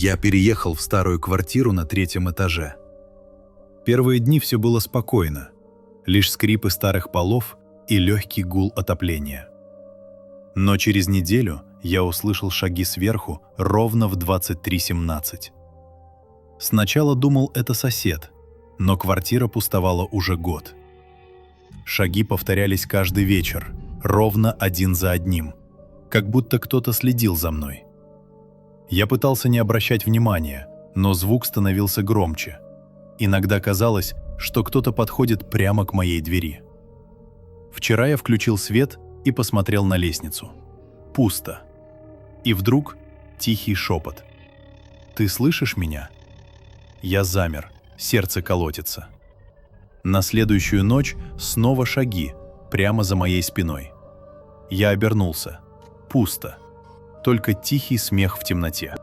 Я переехал в старую квартиру на 3-м этаже. Первые дни все было спокойно, лишь скрипы старых полов и легкий гул отопления. Но через неделю я услышал шаги сверху ровно в 23:17. Сначала думал, это сосед, но квартира пустовала уже год. Шаги повторялись каждый вечер, ровно один за одним, как будто кто-то следил за мной. Я пытался не обращать внимания, но звук становился громче. Иногда казалось, что кто-то подходит прямо к моей двери. Вчера я включил свет и посмотрел на лестницу. Пусто. И вдруг тихий шепот. «Ты слышишь меня?» Я замер, сердце колотится. На следующую ночь снова шаги, прямо за моей спиной. Я обернулся. Пусто. Только тихий смех в темноте.